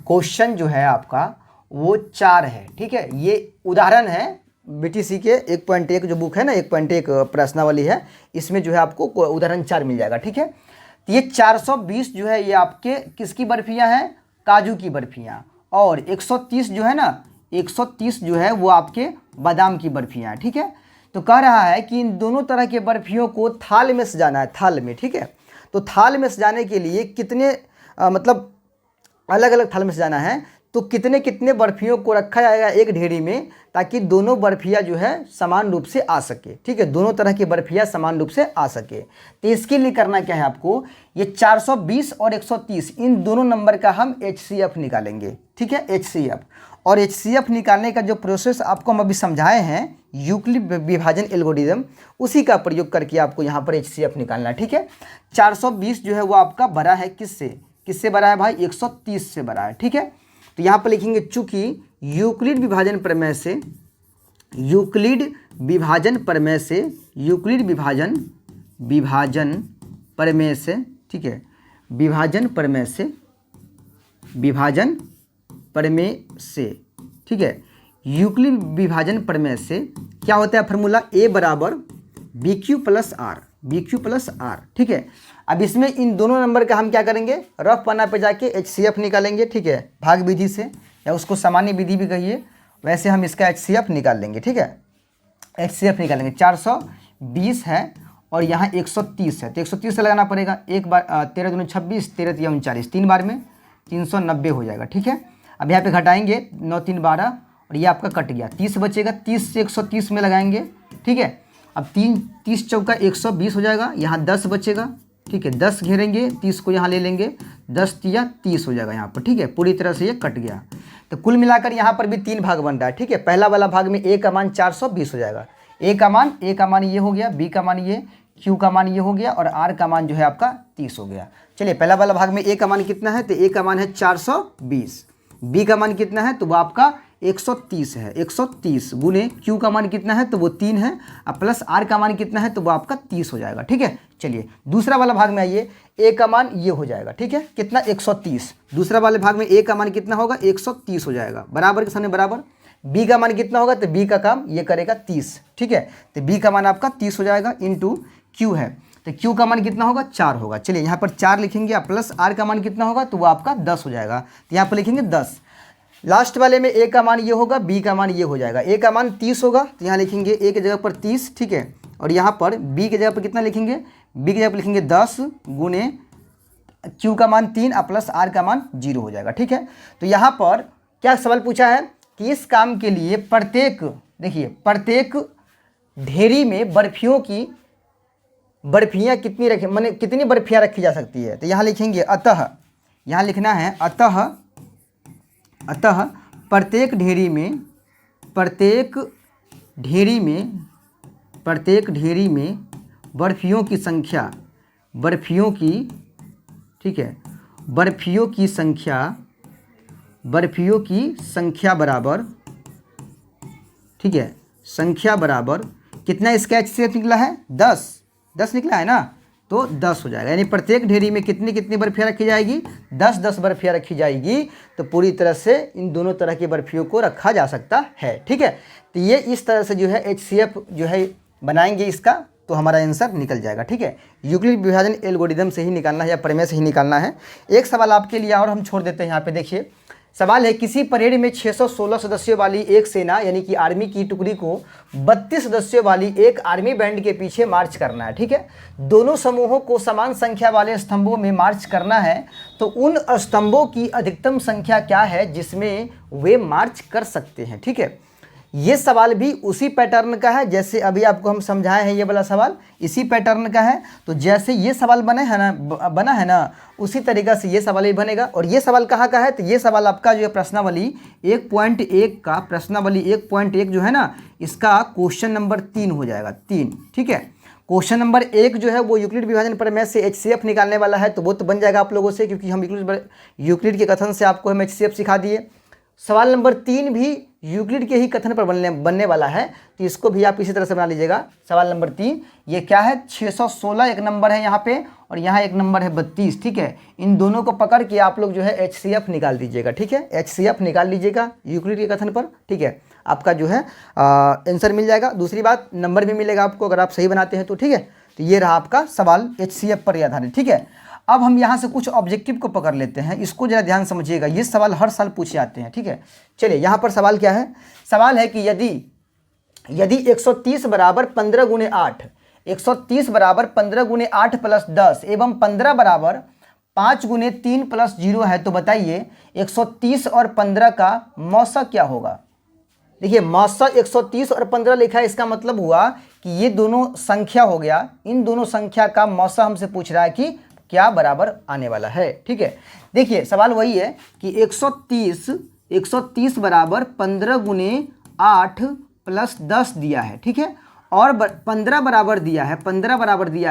क्वेश्चन जो है आपका वो 4 है। ठीक है, ये उदाहरण है BTC के 1.1 जो बुक है ना, 1.1 प्रश्नावली है, इसमें जो है आपको उदाहरण 4 मिल जाएगा। ठीक है, तो ये 420 जो है ये आपके किसकी बर्फियाँ हैं, काजू की बर्फियाँ, और 130 जो है ना, 130 जो है वो आपके बादाम की बर्फियाँ हैं। ठीक है, तो कह रहा है कि इन दोनों तरह के बर्फियों को थाल में सजाना है, थाल में। ठीक है, तो थाल में सजाने के लिए कितने मतलब अलग अलग थाल में सजाना है, तो कितने कितने बर्फियों को रखा जाएगा एक ढेरी में, ताकि दोनों बर्फियाँ जो है समान रूप से आ सके। ठीक है, दोनों तरह की बर्फियाँ समान रूप से आ सके। तो इसके लिए करना क्या है आपको, ये 420 और 130 इन दोनों नंबर का हम HCF निकालेंगे। ठीक है, HCF, और HCF निकालने का जो प्रोसेस आपको हम अभी समझाए हैं यूक्लिड विभाजन एल्गोरिदम, उसी का प्रयोग करके आपको यहाँ पर HCF निकालना है। ठीक है, 420 जो है वो आपका बड़ा है किससे बड़ा है भाई, 130 से बड़ा है। ठीक है, तो यहाँ पर लिखेंगे चूंकि यूक्लिड विभाजन प्रमेय से, ठीक है, विभाजन प्रमेय से, ठीक है, यूक्लिड विभाजन प्रमेय से क्या होता है फॉर्मूला, A बराबर BQ प्लस आर। ठीक है, अब इसमें इन दोनों नंबर का हम क्या करेंगे, रफ पन्ना पे जाके HCF निकालेंगे, ठीक है, भाग विधि से, या उसको सामान्य विधि भी कहिए, वैसे हम इसका HCF निकाल लेंगे, ठीक है। HCF निकालेंगे 420 है और यहाँ 130 है, तो 130 से लगाना पड़ेगा, एक बार 13 दूनी 26, 13 तिया 39, 3 बार में 390 हो जाएगा, ठीक है। अब यहाँ पे घटाएंगे 9 3 12 और ये आपका कट गया, 30 बचेगा, 30 से 130 में लगाएंगे, ठीक है। अब 30 चौका 120 हो जाएगा, यहाँ 10 बचेगा, ठीक है, 10 घेरेंगे, 30 को यहाँ ले लेंगे, 10 तिया 30 हो जाएगा यहाँ पर, ठीक है, पूरी तरह से ये कट गया। तो कुल मिलाकर यहाँ पर भी 3 भाग बन रहा है, ठीक है। पहला वाला भाग में A का मान 420 हो जाएगा, A का मान ये हो गया, B का मान ये, Q का मान ये हो गया और R का मान जो है आपका 30 हो गया। चलिए पहला वाला भाग में A का मान कितना है, तो A का मान है 420, B का मान कितना है, तो वो आपका 130 है, 130 गुने Q का मान कितना है, तो वो 3 है, अब प्लस R का मान कितना है, तो वो आपका 30 हो जाएगा, ठीक है। चलिए दूसरा वाला भाग में आइए, A का मान ये हो जाएगा, ठीक है, कितना 130, दूसरा वाले भाग में A का मान कितना होगा, 130 हो जाएगा, बराबर के सामने बराबर। B का मान कितना होगा, तो B का काम ये करेगा 30, ठीक है, तो B का मान आपका 30 हो जाएगा, इंटू Q है, तो Q का मान कितना होगा, 4 होगा। चलिए यहाँ पर 4 लिखेंगे, प्लस R का मान कितना होगा, तो वो आपका 10 हो जाएगा, तो यहाँ पर लिखेंगे 10। लास्ट वाले में A का मान ये होगा, B का मान ये हो जाएगा, A का मान 30 होगा, तो यहाँ लिखेंगे A की जगह पर 30, ठीक है, और यहाँ पर B की जगह पर कितना लिखेंगे, B की जगह पर लिखेंगे 10 गुने Q का मान 3 और प्लस R का मान 0 हो जाएगा, ठीक है। तो यहाँ पर क्या सवाल पूछा है कि इस काम के लिए प्रत्येक, देखिए प्रत्येक ढेरी में बर्फियाँ कितनी रखी, माने कितनी बर्फियाँ रखी जा सकती है, तो यहाँ लिखेंगे अतः, यहाँ लिखना है अतः प्रत्येक ढेरी में बर्फियों की संख्या, ठीक है, बर्फियों की संख्या बराबर, ठीक है, संख्या बराबर कितना इसका HCF निकला है, 10 निकला है ना, तो 10 हो जाएगा, यानी प्रत्येक ढेरी में कितनी कितनी बर्फियाँ रखी जाएगी, 10 बर्फियाँ रखी जाएगी, तो पूरी तरह से इन दोनों तरह की बर्फियों को रखा जा सकता है, ठीक है। तो ये इस तरह से जो है HCF जो है बनाएंगे इसका, तो हमारा आंसर निकल जाएगा, ठीक है। यूक्लिड विभाजन एल्गोरिदम से ही निकालना है या प्रमेय से ही निकालना है। एक सवाल आपके लिए और हम छोड़ देते हैं यहाँ पे, देखिए सवाल है, किसी परेड में 616 सदस्यों वाली एक सेना यानी कि आर्मी की टुकड़ी को 32 सदस्यों वाली एक आर्मी बैंड के पीछे मार्च करना है, ठीक है। दोनों समूहों को समान संख्या वाले स्तंभों में मार्च करना है, तो उन स्तंभों की अधिकतम संख्या क्या है जिसमें वे मार्च कर सकते हैं, ठीक है। ये सवाल भी उसी पैटर्न का है जैसे अभी आपको हम समझाए हैं, ये वाला सवाल इसी पैटर्न का है। तो जैसे ये सवाल बना है ना उसी तरीक़ा से ये सवाल भी बनेगा। और ये सवाल कहाँ का है, तो ये सवाल आपका जो है प्रश्नावली 1.1 का, प्रश्नावली 1.1 जो है ना, इसका क्वेश्चन नंबर 3 हो जाएगा, 3, ठीक है। क्वेश्चन नंबर 1 जो है वो यूक्लिड विभाजन प्रमेय से HCF निकालने वाला है, तो वो तो बन जाएगा आप लोगों से, क्योंकि हम यूक्लिड के कथन से आपको हम HCF सिखा दिए। सवाल नंबर 3 भी यूक्लिड के ही कथन पर बनने वाला है, तो इसको भी आप इसी तरह से बना लीजिएगा। सवाल नंबर 3 ये क्या है, 616 एक नंबर है यहाँ पे और यहाँ एक नंबर है 32, ठीक है। इन दोनों को पकड़ के आप लोग जो है HCF निकाल दीजिएगा, ठीक है। HCF निकाल लीजिएगा यूक्लिड के कथन पर, ठीक है। आपका जो है आंसर मिल जाएगा। दूसरी बात, नंबर भी मिलेगा आपको अगर आप सही बनाते हैं तो, ठीक है। तो ये रहा आपका सवाल HCF पर आधारित, ठीक है। अब हम यहाँ से कुछ ऑब्जेक्टिव को पकड़ लेते हैं, इसको जरा ध्यान समझिएगा, ये सवाल हर साल पूछे जाते हैं, ठीक है। चलिए यहाँ पर सवाल क्या है, सवाल है कि यदि 130 बराबर 15 गुने 8, 130 बराबर 15 गुने 8 प्लस 10 एवं 15 बराबर 5 गुने 3 प्लस 0 है, तो बताइए 130 और 15 का मौसा क्या होगा। देखिए मौसा 130 और 15 लिखा है, इसका मतलब हुआ कि ये दोनों संख्या हो गया, इन दोनों संख्या का मौसा हमसे पूछ रहा है कि क्या बराबर आने वाला है, ठीक है। देखिए सवाल वही है कि 130 बराबर 15 गुने 8 प्लस 10 दिया है, ठीक है। और 15 बराबर दिया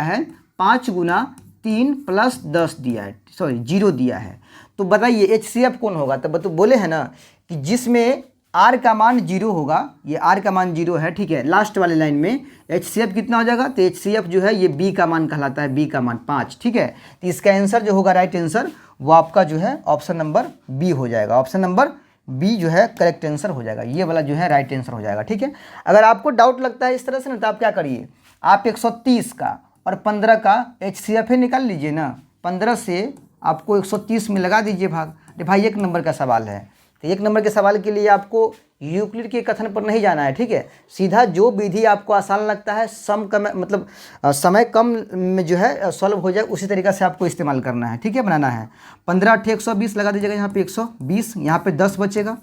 है 5 गुना 3 प्लस 10 दिया है, सॉरी 0 दिया है। तो बताइए HCF कौन होगा। तो बोले हैं ना कि जिसमें R का मान 0 होगा, ये R का मान 0 है, ठीक है। लास्ट वाले लाइन में HCF कितना हो जाएगा, तो HCF जो है ये B का मान कहलाता है, B का मान 5, ठीक है। तो इसका आंसर जो होगा, राइट आंसर वो आपका जो है ऑप्शन नंबर B हो जाएगा। ऑप्शन नंबर B जो है करेक्ट आंसर हो जाएगा, ये वाला जो है राइट आंसर हो जाएगा, ठीक है। अगर आपको डाउट लगता है इस तरह से ना, तो आप क्या करिए, आप 130 का और 15 का HCF निकाल लीजिए ना। 15 से आपको 130 में लगा दीजिए भाग। अरे भाई 1 नंबर का सवाल है, तो 1 नंबर के सवाल के लिए आपको यूक्लिड के कथन पर नहीं जाना है, ठीक है। सीधा जो विधि आपको आसान लगता है, सम कम मतलब समय कम में जो है सॉल्व हो जाए, उसी तरीक़ा से आपको इस्तेमाल करना है, ठीक है, बनाना है। 15 8 120 लगा दीजिएगा यहाँ पे 120, यहाँ पे 10 बचेगा,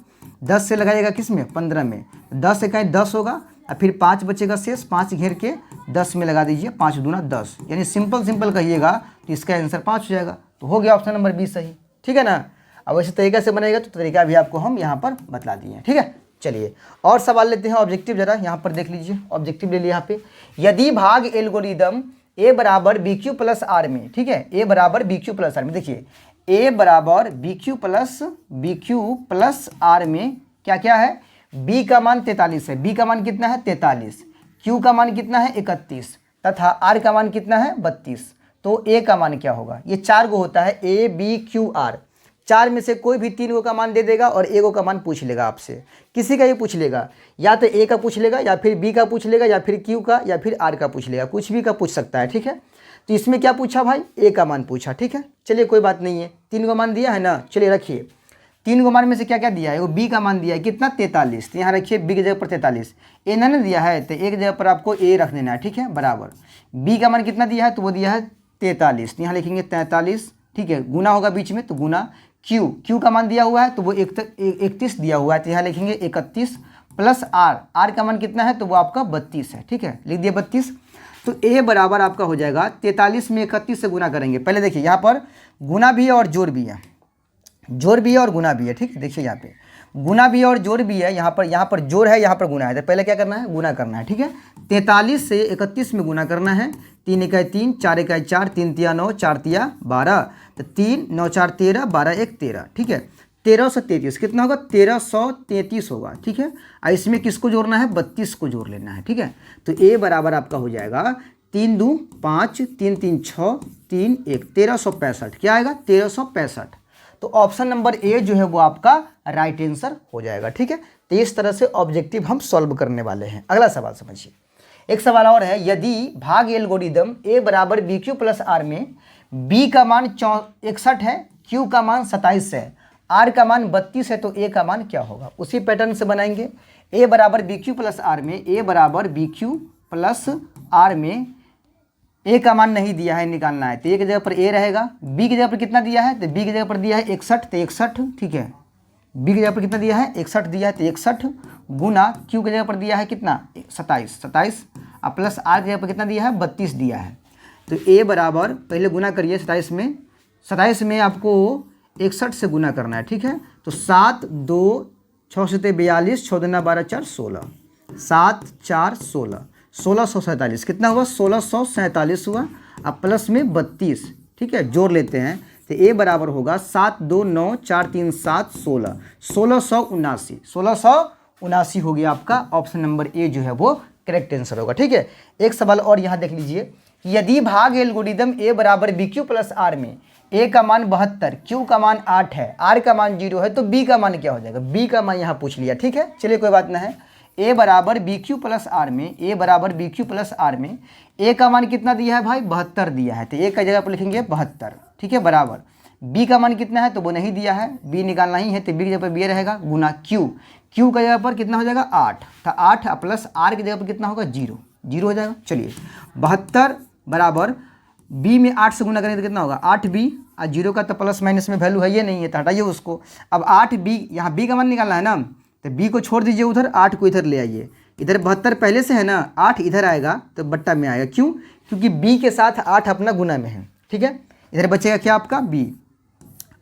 10 से लगाइएगा किस में 15 में, 10 इकाई 10 होगा और फिर 5 बचेगा शेष, 5 घेर के 10 में लगा दीजिए, 5 दूना 10, यानी सिंपल कहिएगा तो इसका आंसर 5 हो जाएगा। तो हो गया ऑप्शन नंबर 20 सही, ठीक है ना। अब इसी तरीके से बनेगा तो तरीका भी आपको हम यहाँ पर बतला दिए हैं, ठीक है। चलिए और सवाल लेते हैं ऑब्जेक्टिव, जरा यहाँ पर देख लीजिए, ऑब्जेक्टिव ले लिया यहाँ पे। यदि भाग एल्गोरिदम ए बराबर बी क्यू प्लस आर में, ठीक है, ए बराबर बी क्यू प्लस आर में, देखिए ए बराबर बी क्यू प्लस आर में क्या क्या है, बी का मान 43 है, बी का मान कितना है 43, क्यू का मान कितना है 31 तथा आर का मान कितना है 32। तो ए का मान क्या होगा, ये 4 गो होता है ए बी क्यू आर, 4 में से कोई भी 3 गो का मान दे देगा और 1 गो का मान पूछ लेगा आपसे, किसी का ये पूछ लेगा, या तो ए का पूछ लेगा या फिर बी का पूछ लेगा या फिर क्यू का या फिर आर का पूछ लेगा, कुछ भी का पूछ सकता है, ठीक है। तो इसमें क्या पूछा भाई, ए का मान पूछा, ठीक है। चलिए कोई बात नहीं है, 3 गो मान दिया है ना, चलिए रखिए 3 गो मान में से क्या क्या दिया है, वो बी का मान दिया है कितना 43, तो यहाँ रखिए बी की जगह पर 43, ए ना दिया है तो एक जगह पर आपको ए रख देना है, ठीक है, बराबर बी का मान कितना दिया है, तो वो दिया है 43, तो यहाँ लिखेंगे 43, ठीक है, गुना होगा बीच में तो गुना, क्यू का मान दिया हुआ है तो वो 31 दिया हुआ है, तो यहाँ लिखेंगे 31 प्लस आर का मान कितना है, तो वो आपका 32 है, ठीक है, लिख दिया 32। तो ए बराबर आपका हो जाएगा 43 में 31 से गुना करेंगे। पहले देखिए यहाँ पर गुना भी है और जोड़ भी है, जोड़ भी है और गुना भी है, ठीक है, देखिए यहाँ पे गुना भी है और जोड़ भी है, यहाँ पर जोड़ है, यहाँ पर गुना है, तो पहले क्या करना है, गुना करना है, ठीक है। 43 से 31 में गुना करना है, 3 इकाई 3, 4 इकाई 4, 3 तिया 9, 4 तिया 12, तो 3 9 4 13, 12 1 13, ठीक है। 1333 कितना होगा, 1333 होगा, ठीक है। और इसमें किसको जोड़ना है, 32 को जोड़ लेना है, ठीक है। तो ए बराबर आपका हो जाएगा 3 2 5, 3 3 6, 3 1, 1365, क्या आएगा 1365। तो ऑप्शन नंबर ए जो है वो आपका राइट आंसर हो जाएगा, ठीक है। तो इस तरह से ऑब्जेक्टिव हम सॉल्व करने वाले हैं। अगला सवाल समझिए, एक सवाल और है, यदि भाग एल्गोरिदम ए बराबर बी क्यू प्लस आर में बी का मान 61 है, क्यू का मान 27 है, आर का मान 32 है, तो ए का मान क्या होगा। उसी पैटर्न से बनाएंगे। ए बराबर बी क्यू प्लस आर में, ए बराबर बी क्यू प्लस आर में ए का मान नहीं दिया है, निकालना है, तो ए की जगह पर ए रहेगा, बी की जगह पर कितना दिया है, तो बी की जगह पर दिया है 61, तो 61, ठीक है, बी की जगह पर कितना दिया है 61 दिया है, तो 61 गुना क्यू की जगह पर दिया है कितना 27 और प्लस आर की जगह पर कितना दिया है 32 दिया है। तो ए बराबर पहले गुना करिए 27 में आपको 61 से गुना करना है, ठीक है। तो 7 2 6 से 42, 6 दूना 12 4 16, 7 4 16, 1647 कितना हुआ 1647 हुआ, अब प्लस में 32, ठीक है, जोड़ लेते हैं, तो ए बराबर होगा 7 2 9 4 3 7 16, 1679 हो गया आपका। ऑप्शन नंबर ए जो है वो करेक्ट आंसर होगा, ठीक है। एक सवाल और यहाँ देख लीजिए, यदि भाग एल्गोरिदम ए बराबर बी क्यू प्लस आर में ए का मान 72, क्यू का मान 8 है, आर का मान 0 है, तो बी का मान क्या हो जाएगा, बी का मान यहाँ पूछ लिया, ठीक है। चलिए कोई बात ना है, ए बराबर बी क्यू प्लस आर में, ए बराबर बी क्यू प्लस आर में ए का मान कितना दिया है भाई 72 दिया है, तो ए का जगह पर लिखेंगे 72, ठीक है, बराबर बी का मान कितना है, तो वो नहीं दिया है, बी निकालना ही है, तो बी की जगह पर बी रहेगा गुना क्यू का जगह पर कितना हो जाएगा 8, तो 8 प्लस आर की जगह पर कितना होगा 0 हो जाएगा। चलिए 72 बराबर बी में 8 से गुना करेंगे तो कितना होगा 8b, और 0 का तो प्लस माइनस में वैल्यू है ये नहीं है, तो हटाइए उसको। अब 8b, यहाँ b का मान निकालना है ना, तो b को छोड़ दीजिए उधर, 8 को इधर ले आइए, इधर 72 पहले से है ना, 8 इधर आएगा तो बट्टा में आएगा, क्यों, क्योंकि b के साथ 8 अपना गुना में है, ठीक है। इधर बचेगा क्या आपका b,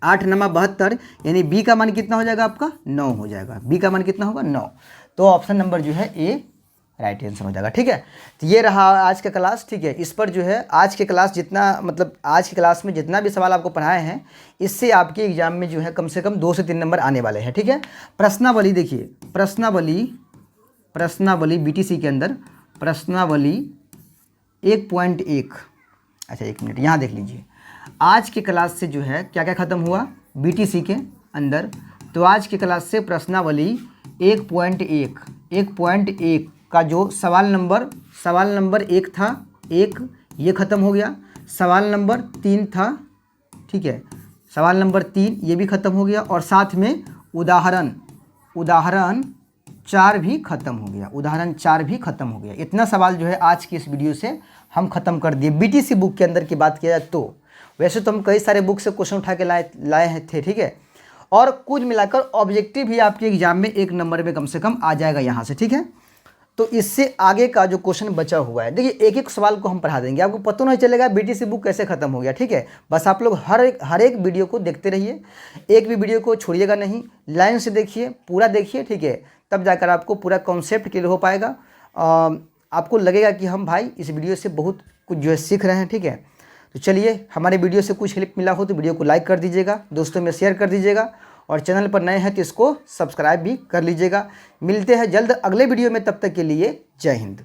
8 नमा 72, यानी b का मान कितना हो जाएगा आपका 9 हो जाएगा, b का मान कितना होगा 9। तो ऑप्शन नंबर जो है ए राइट आंसर हो जाएगा, ठीक है। तो ये रहा आज का क्लास, ठीक है। इस पर जो है आज के क्लास जितना मतलब आज की क्लास में जितना भी सवाल आपको पढ़ाए हैं, इससे आपके एग्जाम में जो है कम से कम 2 से 3 नंबर आने वाले हैं, ठीक है। प्रश्नावली देखिए, प्रश्नावली बीटीसी के अंदर प्रश्नावली 1.1, अच्छा 1 मिनट यहाँ देख लीजिए, आज के क्लास से जो है क्या क्या ख़त्म हुआ बीटीसी के अंदर। तो आज के क्लास से प्रश्नावली 1.1 का जो सवाल नंबर 1 था, 1 ये ख़त्म हो गया। सवाल नंबर 3 था, ठीक है, सवाल नंबर 3 ये भी ख़त्म हो गया। और साथ में उदाहरण 4 भी ख़त्म हो गया, उदाहरण 4 भी ख़त्म हो गया। इतना सवाल जो है आज की इस वीडियो से हम ख़त्म कर दिए। बीटीसी बुक के अंदर की बात किया जाए तो वैसे तो हम कई सारे बुक से क्वेश्चन उठा के लाए थे, ठीक है, और कुल मिलाकर ऑब्जेक्टिव भी आपके एग्जाम में 1 नंबर में कम से कम आ जाएगा यहाँ से, ठीक है। तो इससे आगे का जो क्वेश्चन बचा हुआ है, देखिए एक एक सवाल को हम पढ़ा देंगे, आपको पता नहीं चलेगा बीटीसी बुक कैसे खत्म हो गया, ठीक है। बस आप लोग हर एक वीडियो को देखते रहिए, एक भी वीडियो को छोड़िएगा नहीं, लाइन से देखिए, पूरा देखिए, ठीक है, तब जाकर आपको पूरा कॉन्सेप्ट क्लियर हो पाएगा। आपको लगेगा कि हम भाई इस वीडियो से बहुत कुछ जो है सीख रहे हैं, ठीक है। तो चलिए, हमारे वीडियो से कुछ हेल्प मिला हो तो वीडियो को लाइक कर दीजिएगा, दोस्तों में शेयर कर दीजिएगा, और चैनल पर नए हैं तो इसको सब्सक्राइब भी कर लीजिएगा। मिलते हैं जल्द अगले वीडियो में, तब तक के लिए जय हिंद।